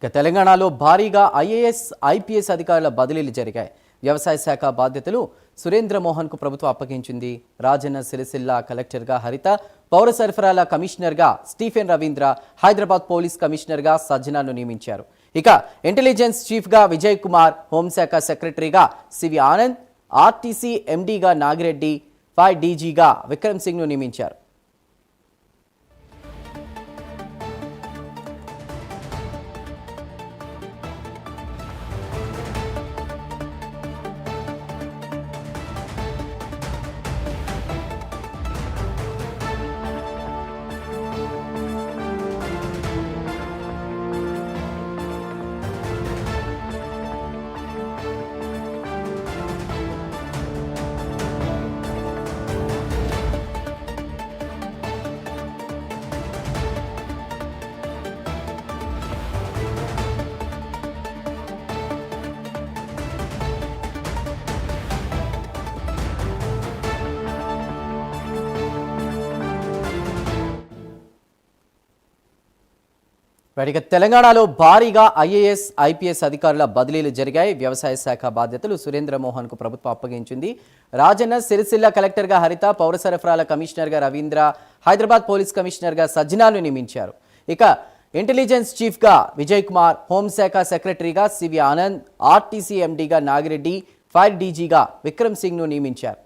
తెలంగాణలో భారీగా IAS, IPS అధికారుల బదిలీలు జరిగాయి. వ్యవసాయ శాఖ బాధ్యతలు సురేంద్ర మోహన్కు ప్రభుత్వం అప్పగించింది. రాజన్న సిరిసిల్ల కలెక్టర్గా హరిత, పౌర సరఫరాల కమిషనర్గా స్టీఫెన్ రవీంద్ర, హైదరాబాద్ పోలీస్ కమిషనర్గా సజ్జనాను నియమించారు. ఇక ఇంటెలిజెన్స్ చీఫ్గా విజయ్ కుమార్, హోంశాఖ సెక్రటరీగా సివి ఆనంద్, ఆర్టీసీ ఎండీగా నాగిరెడ్డి, 5 డీజీగా విక్రమ్ సింగ్ను నియమించారు. తెలంగాణలో భారీగా ఐఏఎస్, ఐపీఎస్ అధికారుల బదిలీలు జరిగాయి. వ్యవసాయ శాఖ బాధ్యతలు సురేంద్ర మోహన్కు ప్రభుత్వం అప్పగించింది. రాజన్న సిరిసిల్ల కలెక్టర్గా హరిత, పౌర సరఫరాల కమిషనర్గా రవీంద్ర, హైదరాబాద్ పోలీస్ కమిషనర్గా సజ్జనాను నియమించారు. ఇక ఇంటెలిజెన్స్ చీఫ్గా విజయ్ కుమార్, హోంశాఖ సెక్రటరీగా సివి ఆనంద్, ఆర్టీసీ ఎండీగా నాగిరెడ్డి, 5 డీజీగా విక్రమ్ సింగ్ను నియమించారు.